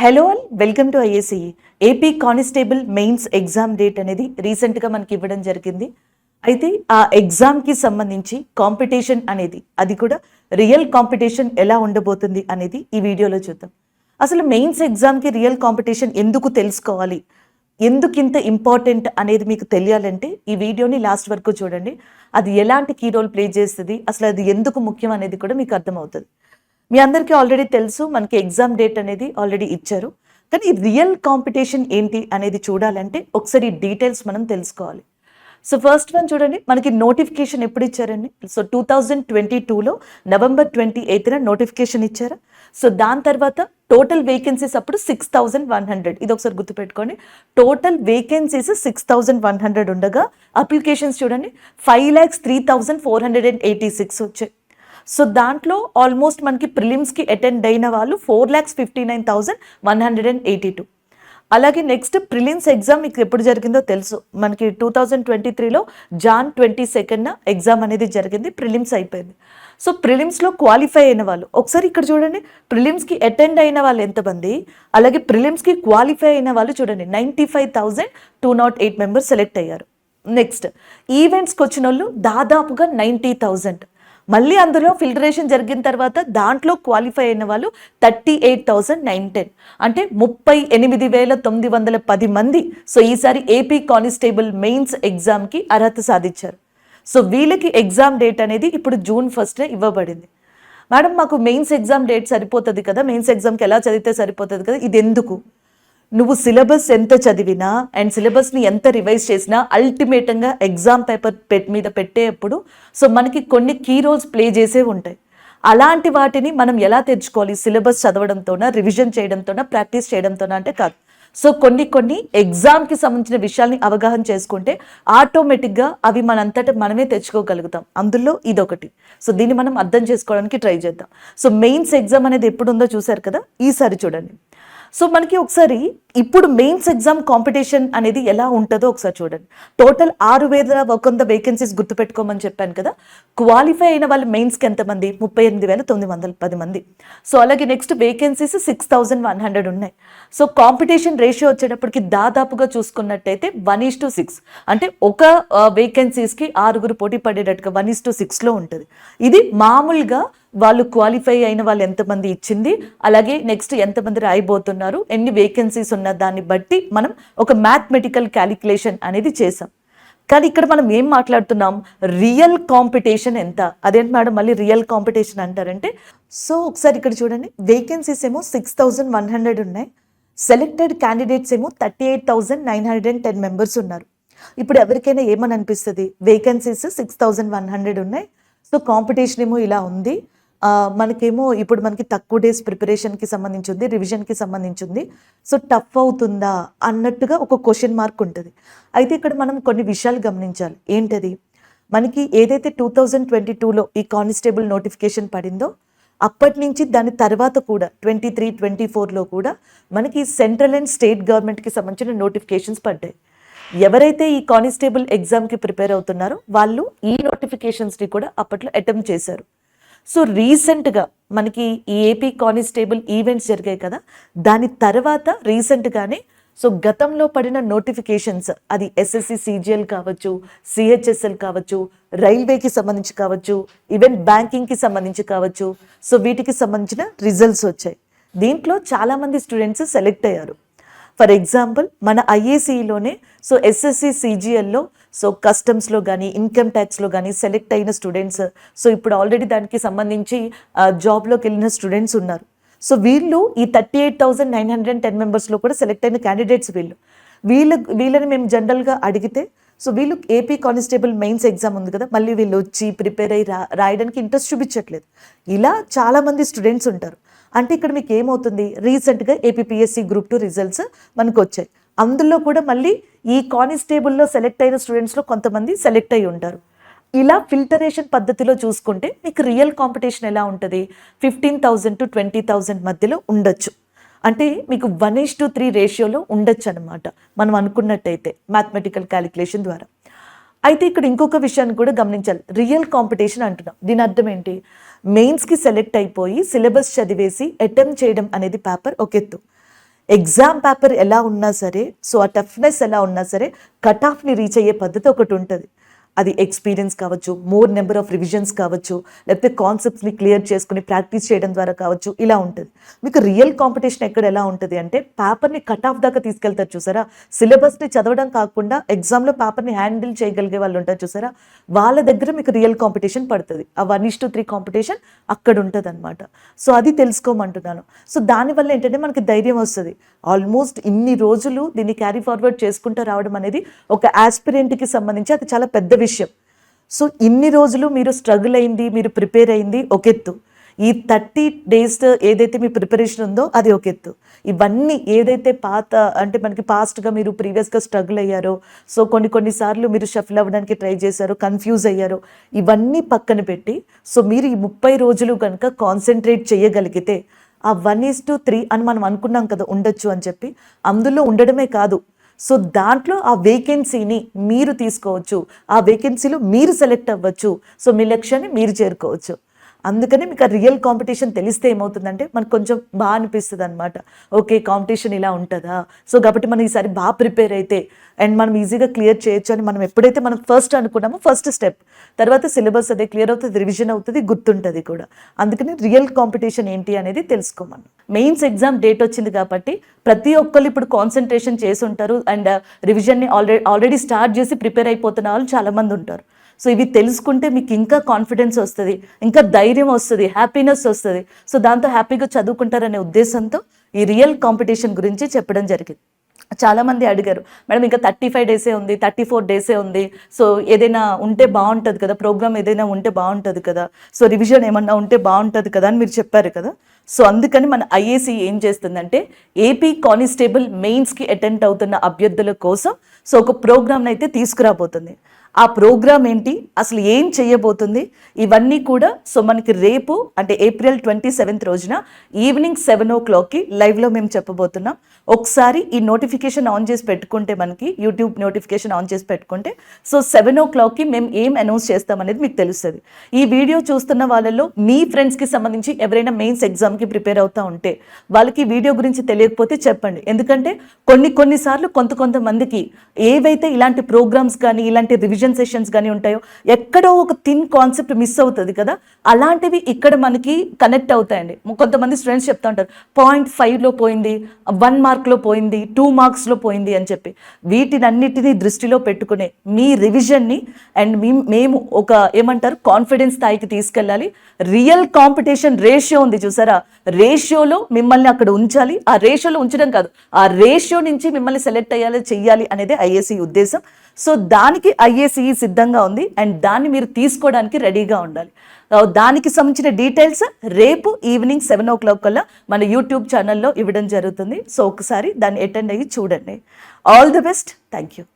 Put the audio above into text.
Hello all, welcome to IAC. AP constable mains exam date అనేది రీసెంట్గా మనకి ఇవ్వడం జరిగింది. అయితే ఆ ఎగ్జామ్కి సంబంధించి కాంపిటీషన్ అనేది, అది కూడా రియల్ కాంపిటీషన్ ఎలా ఉండబోతుంది అనేది ఈ వీడియోలో చూద్దాం. అసలు మెయిన్స్ ఎగ్జామ్కి రియల్ కాంపిటీషన్ ఎందుకు తెలుసుకోవాలి, ఎందుకు ఇంత ఇంపార్టెంట్ అనేది మీకు తెలియాలంటే ఈ వీడియోని లాస్ట్ వరకు చూడండి. అది ఎలాంటి కీ రోల్ ప్లే చేస్తుంది, అసలు అది ఎందుకు ముఖ్యం అనేది కూడా మీకు అర్థమవుతుంది. మీ అందరికీ ఆల్రెడీ తెలుసు, మనకి ఎగ్జామ్ డేట్ అనేది ఆల్రెడీ ఇచ్చారు. కానీ రియల్ కాంపిటీషన్ ఏంటి అనేది చూడాలంటే ఒకసారి డీటెయిల్స్ మనం తెలుసుకోవాలి. సో ఫస్ట్ వన్ చూడండి, మనకి నోటిఫికేషన్ ఎప్పుడు ఇచ్చారండి? సో 2022లో November 28న నోటిఫికేషన్ ఇచ్చారు. సో దాని తర్వాత టోటల్ వేకెన్సీస్ అప్పుడు 6100. ఇది ఒకసారి గుర్తుపెట్టుకోండి. టోటల్ వేకెన్సీస్ 6100 ఉండగా అప్లికేషన్స్ చూడండి 5,03,486 వచ్చాయి. సో దాంట్లో ఆల్మోస్ట్ మనకి ప్రిలిమ్స్కి అటెండ్ అయిన వాళ్ళు 4,59,182. అలాగే నెక్స్ట్ ప్రిలిమ్స్ ఎగ్జామ్ మీకు ఎప్పుడు జరిగిందో తెలుసు, మనకి 2023లో Jan 22న ఎగ్జామ్ అనేది జరిగింది, ప్రిలిమ్స్ అయిపోయింది. సో ప్రిలిమ్స్లో క్వాలిఫై అయిన వాళ్ళు ఒకసారి ఇక్కడ చూడండి, ప్రిలిమ్స్కి అటెండ్ అయిన వాళ్ళు ఎంతమంది, అలాగే ప్రిలిమ్స్కి క్వాలిఫై అయిన వాళ్ళు చూడండి 95,208 మెంబర్స్ సెలెక్ట్ అయ్యారు. నెక్స్ట్ ఈవెంట్స్కి వచ్చిన వాళ్ళు దాదాపుగా 90,000. మళ్ళీ అందులో ఫిల్టరేషన్ జరిగిన తర్వాత దాంట్లో క్వాలిఫై అయిన వాళ్ళు 38,910, అంటే 38,910 మంది. సో ఈసారి ఏపీ కానిస్టేబుల్ మెయిన్స్ ఎగ్జామ్కి అర్హత సాధించారు. సో వీళ్ళకి ఎగ్జామ్ డేట్ అనేది ఇప్పుడు June 1న ఇవ్వబడింది. మేడం మాకు మెయిన్స్ ఎగ్జామ్ డేట్ సరిపోతుంది కదా, మెయిన్స్ ఎగ్జామ్కి ఎలా చదివితే సరిపోతుంది కదా, ఇది ఎందుకు? నువ్వు సిలబస్ ఎంత చదివినా అండ్ సిలబస్ని ఎంత రివైజ్ చేసినా అల్టిమేట్గా ఎగ్జామ్ పేపర్ మీద పెట్టేటప్పుడు సో మనకి కొన్ని కీ రోల్స్ ప్లే చేసే ఉంటాయి. అలాంటి వాటిని మనం ఎలా తెచ్చుకోవాలి? సిలబస్ చదవడంతోనా, రివిజన్ చేయడంతోనా, ప్రాక్టీస్ చేయడంతోనా అంటే కాదు. సో కొన్ని ఎగ్జామ్కి సంబంధించిన విషయాల్ని అవగాహన చేసుకుంటే ఆటోమేటిక్గా అవి మనంతటా మనమే తెచ్చుకోగలుగుతాం. అందులో ఇదొకటి. సో దీన్ని మనం అర్థం చేసుకోవడానికి ట్రై చేద్దాం. సో మెయిన్స్ ఎగ్జామ్ అనేది ఎప్పుడు ఉందో చూసారు కదా, ఈసారి చూడండి. సో మనకి ఒకసారి ఇప్పుడు మెయిన్స్ ఎగ్జామ్ కాంపిటీషన్ అనేది ఎలా ఉంటుందో ఒకసారి చూడండి. టోటల్ 6,100 వేకెన్సీస్ గుర్తుపెట్టుకోమని చెప్పాను కదా. క్వాలిఫై అయిన వాళ్ళు మెయిన్స్కి ఎంతమంది? 38,910 మంది. సో అలాగే నెక్స్ట్ వేకెన్సీస్ 6,100 ఉన్నాయి. సో కాంపిటీషన్ రేషియో వచ్చేటప్పటికి దాదాపుగా చూసుకున్నట్టయితే 1:6, అంటే ఒక వేకెన్సీస్కి 6 పోటీ పడేటట్టుగా 1:6లో ఉంటుంది. ఇది మామూలుగా వాళ్ళు క్వాలిఫై అయిన వాళ్ళు ఎంతమంది ఇచ్చింది, అలాగే నెక్స్ట్ ఎంతమంది రాయబోతున్నారు, ఎన్ని వేకెన్సీస్ ఉన్న దాన్ని బట్టి మనం ఒక మ్యాథమెటికల్ క్యాలిక్యులేషన్ అనేది చేసాం. కానీ ఇక్కడ మనం ఏం మాట్లాడుతున్నాం? రియల్ కాంపిటీషన్ ఎంత? అదేంటి మేడం మళ్ళీ రియల్ కాంపిటీషన్ అంటారంటే, సో ఒకసారి ఇక్కడ చూడండి, వేకెన్సీస్ ఏమో 6,100 ఉన్నాయి, సెలెక్టెడ్ క్యాండిడేట్స్ ఏమో 38,910 మెంబర్స్ ఉన్నారు. ఇప్పుడు ఎవరికైనా ఏమని అనిపిస్తుంది? వేకెన్సీస్ 6,100 ఉన్నాయి, సో కాంపిటీషన్ ఏమో ఇలా ఉంది, మనకేమో ఇప్పుడు మనకి తక్కువ డేస్ ప్రిపరేషన్కి సంబంధించి ఉంది, రివిజన్కి సంబంధించి ఉంది, సో టఫ్ అవుతుందా అన్నట్టుగా ఒక క్వశ్చన్ మార్క్ ఉంటుంది. అయితే ఇక్కడ మనం కొన్ని విషయాలు గమనించాలి. ఏంటది? మనకి ఏదైతే 2022లో ఈ కానిస్టేబుల్ నోటిఫికేషన్ పడిందో అప్పటి నుంచి దాని తర్వాత కూడా 23, 24లో కూడా మనకి సెంట్రల్ అండ్ స్టేట్ గవర్నమెంట్కి సంబంధించిన నోటిఫికేషన్స్ పడ్డాయి. ఎవరైతే ఈ కానిస్టేబుల్ ఎగ్జామ్కి ప్రిపేర్ అవుతున్నారో వాళ్ళు ఈ నోటిఫికేషన్స్ని కూడా అప్పట్లో అటెంప్ట్ చేశారు. సో రీసెంట్గా మనకి ఈ ఏపీ కానిస్టేబుల్ ఈవెంట్స్ జరిగాయి కదా, దాని తర్వాత రీసెంట్గానే సో గతంలో పడిన నోటిఫికేషన్స్, అది SSC CGL కావచ్చు, CHSL కావచ్చు, రైల్వేకి సంబంధించి కావచ్చు, ఈవెన్ బ్యాంకింగ్కి సంబంధించి కావచ్చు, సో వీటికి సంబంధించిన రిజల్ట్స్ వచ్చాయి. దీంట్లో చాలామంది స్టూడెంట్స్ సెలెక్ట్ అయ్యారు. ఫర్ ఎగ్జాంపుల్ మన ఐఏసీలోనే సో SSC CGLలో సో కస్టమ్స్లో కానీ ఇన్కమ్ ట్యాక్స్లో కానీ సెలెక్ట్ అయిన స్టూడెంట్స్, సో ఇప్పుడు ఆల్రెడీ దానికి సంబంధించి జాబ్లోకి వెళ్ళిన స్టూడెంట్స్ ఉన్నారు. సో వీళ్ళు ఈ 38,910 మెంబర్స్లో కూడా సెలెక్ట్ అయిన క్యాండిడేట్స్ వీళ్ళని మేము జనరల్గా అడిగితే, సో వీళ్ళు ఏపీ కానిస్టేబుల్ మెయిన్స్ ఎగ్జామ్ ఉంది కదా, మళ్ళీ వీళ్ళు వచ్చి ప్రిపేర్ అయ్యి రాయడానికి ఇంట్రెస్ట్ చూపించట్లేదు. ఇలా చాలామంది స్టూడెంట్స్ ఉంటారు. అంటే ఇక్కడ మీకు ఏమవుతుంది? రీసెంట్గా APPSC Group 2 రిజల్ట్స్ మనకు వచ్చాయి. అందులో కూడా మళ్ళీ ఈ కానిస్టేబుల్లో సెలెక్ట్ అయిన స్టూడెంట్స్లో కొంతమంది సెలెక్ట్ అయ్యి ఉంటారు. ఇలా ఫిల్టరేషన్ పద్ధతిలో చూసుకుంటే మీకు రియల్ కాంపిటీషన్ ఎలా ఉంటుంది? 15,000 to 20,000 మధ్యలో ఉండొచ్చు. అంటే మీకు 1:3 రేషియోలో ఉండొచ్చు అనమాట, మనం అనుకున్నట్టయితే మ్యాథమెటికల్ క్యాలిక్యులేషన్ ద్వారా. అయితే ఇక్కడ ఇంకొక విషయాన్ని కూడా గమనించాలి. రియల్ కాంపిటీషన్ అంటున్నాం, దీని అర్థం ఏంటి? మెయిన్స్కి సెలెక్ట్ అయిపోయి సిలబస్ చదివేసి అటెంప్ట్ చేయడం అనేది పేపర్ ఒక ఎత్తు. ఎగ్జామ్ పేపర్ ఎలా ఉన్నా సరే, సో ఆ టఫ్నెస్ ఎలా ఉన్నా సరే కట్ ఆఫ్ని రీచ్ అయ్యే పద్ధతి ఒకటి ఉంటుంది. అది ఎక్స్పీరియన్స్ కావచ్చు, మోర్ నెంబర్ ఆఫ్ రివిజన్స్ కావచ్చు, లేకపోతే కాన్సెప్ట్స్ని క్లియర్ చేసుకుని ప్రాక్టీస్ చేయడం ద్వారా కావచ్చు, ఇలా ఉంటుంది. మీకు రియల్ కాంపిటీషన్ ఎక్కడ ఎలా ఉంటుంది అంటే పేపర్ని కట్ ఆఫ్ దాకా తీసుకెళ్తారు చూసారా, సిలబస్ని చదవడం కాకుండా ఎగ్జామ్లో పేపర్ని హ్యాండిల్ చేయగలిగే వాళ్ళు ఉంటారు చూసారా, వాళ్ళ దగ్గర మీకు రియల్ కాంపిటీషన్ పడుతుంది. ఆ 1:3 కాంపిటీషన్ అక్కడ ఉంటుంది అనమాట. సో అది తెలుసుకోమంటున్నాను. సో దానివల్ల ఏంటంటే మనకి ధైర్యం వస్తుంది. ఆల్మోస్ట్ ఇన్ని రోజులు దీన్ని క్యారీ ఫార్వర్డ్ చేసుకుంటూ రావడం అనేది ఒక ఆస్పిరెంట్కి సంబంధించి అది చాలా పెద్ద విషయం. సో ఇన్ని రోజులు మీరు స్ట్రగుల్ అయింది, మీరు ప్రిపేర్ అయింది ఒక ఎత్తు. ఈ 30 days ఏదైతే మీ ప్రిపరేషన్ ఉందో అది ఒక ఎత్తు. ఇవన్నీ ఏదైతే మనకి పాస్ట్గా మీరు ప్రీవియస్గా స్ట్రగుల్ అయ్యారో, సో కొన్నిసార్లు మీరు షఫల్ అవ్వడానికి ట్రై చేశారో, కన్ఫ్యూజ్ అయ్యారో, ఇవన్నీ పక్కన పెట్టి సో మీరు ఈ 30 రోజులు కనుక కాన్సన్ట్రేట్ చేయగలిగితే ఆ 1:3 అని మనం అనుకున్నాం కదా ఉండొచ్చు అని చెప్పి, అందులో ఉండడమే కాదు, సో దాంట్లో ఆ వేకెన్సీని మీరు తీసుకోవచ్చు, ఆ వేకెన్సీలో మీరు సెలెక్ట్ అవ్వచ్చు, సో మీ లక్ష్యాన్ని మీరు చేరుకోవచ్చు. అందుకని మీకు ఆ రియల్ కాంపిటీషన్ తెలిస్తే ఏమవుతుందంటే మనకు కొంచెం బాగా అనిపిస్తుంది అనమాట. ఓకే, కాంపిటీషన్ ఇలా ఉంటుందా, సో కాబట్టి మనం ఈసారి బాగా ప్రిపేర్ అయితే అండ్ మనం ఈజీగా క్లియర్ చేయొచ్చు అని మనం ఎప్పుడైతే మనం ఫస్ట్ అనుకున్నామో ఫస్ట్ స్టెప్, తర్వాత సిలబస్ అదే క్లియర్ అవుతుంది, రివిజన్ అవుతుంది, గుర్తుంటుంది కూడా. అందుకని రియల్ కాంపిటీషన్ ఏంటి అనేది తెలుసుకోమను. మెయిన్స్ ఎగ్జామ్ డేట్ వచ్చింది కాబట్టి ప్రతి ఒక్కళ్ళు ఇప్పుడు కాన్సన్ట్రేషన్ చేసి ఉంటారు అండ్ రివిజన్ని ఆల్రెడీ స్టార్ట్ చేసి ప్రిపేర్ అయిపోతున్న వాళ్ళు చాలామంది ఉంటారు. సో ఇవి తెలుసుకుంటే మీకు ఇంకా కాన్ఫిడెన్స్ వస్తుంది, ఇంకా ధైర్యం వస్తుంది, హ్యాపీనెస్ వస్తుంది. సో దాంతో హ్యాపీగా చదువుకుంటారనే ఉద్దేశంతో ఈ రియల్ కాంపిటీషన్ గురించి చెప్పడం జరిగింది. చాలామంది అడిగారు, మేడం ఇంకా 35 days ఉంది, 34 days ఉంది, సో ఏదైనా ఉంటే బాగుంటుంది కదా, ప్రోగ్రామ్ ఏదైనా ఉంటే బాగుంటుంది కదా, సో రివిజన్ ఏమన్నా ఉంటే బాగుంటుంది కదా అని మీరు చెప్పారు కదా. సో అందుకని మన ఐఏసీ ఏం చేస్తుందంటే ఏపీ కానిస్టేబుల్ మెయిన్స్కి అటెండ్ అవుతున్న అభ్యర్థుల కోసం సో ఒక ప్రోగ్రామ్ని అయితే తీసుకురాబోతుంది. ఆ ప్రోగ్రామ్ ఏంటి, అసలు ఏం చేయబోతుంది, ఇవన్నీ కూడా సో మనకి రేపు అంటే April 27th రోజున ఈవినింగ్ 7 o'clock లైవ్లో మేము చెప్పబోతున్నాం. ఒకసారి ఈ నోటిఫికేషన్ ఆన్ చేసి పెట్టుకుంటే, మనకి యూట్యూబ్ నోటిఫికేషన్ ఆన్ చేసి పెట్టుకుంటే సో 7 o'clock మేము ఏం అనౌన్స్ చేస్తామనేది మీకు తెలుస్తుంది. ఈ వీడియో చూస్తున్న వాళ్ళలో మీ ఫ్రెండ్స్కి సంబంధించి ఎవరైనా మెయిన్స్ ఎగ్జామ్కి ప్రిపేర్ అవుతూ ఉంటే వాళ్ళకి వీడియో గురించి తెలియకపోతే చెప్పండి. ఎందుకంటే కొన్నిసార్లు కొంతమందికి ఏవైతే ఇలాంటి ప్రోగ్రామ్స్ కానీ ఇలాంటి రివిజన్ సెషన్స్ కానీ ఉంటాయో ఎక్కడో ఒక థిన్ కాన్సెప్ట్ మిస్ అవుతుంది కదా, అలాంటివి ఇక్కడ మనకి కనెక్ట్ అవుతాయండి. కొంతమంది స్టూడెంట్స్ చెప్తా ఉంటారు 0.5లో పోయింది, 1 markలో పోయింది, 2 marksలో పోయింది అని చెప్పి. వీటినన్నిటినీ దృష్టిలో పెట్టుకునే మీ రివిజన్ని అండ్ మేము ఒక ఏమంటారు కాన్ఫిడెన్స్ స్థాయికి తీసుకెళ్ళాలి. రియల్ కాంపిటీషన్ రేషియో ఉంది చూసారా, రేషియోలో మిమ్మల్ని అక్కడ ఉంచాలి. ఆ రేషియోలో ఉంచడం కాదు, ఆ రేషియో నుంచి మిమ్మల్ని సెలెక్ట్ చెయ్యాలి అనేది ఐఏసీ ఉద్దేశం. సో దానికి ఐఏసీ సిద్ధంగా ఉంది అండ్ దాన్ని మీరు తీసుకోవడానికి రెడీగా ఉండాలి. దానికి సంబంధించిన డీటెయిల్స్ రేపు ఈవినింగ్ 7 o'clock కల్లా మన యూట్యూబ్ ఛానల్లో ఇవ్వడం జరుగుతుంది. సో ఒకసారి దాన్ని అటెండ్ అయ్యి చూడండి. All the best. Thank you.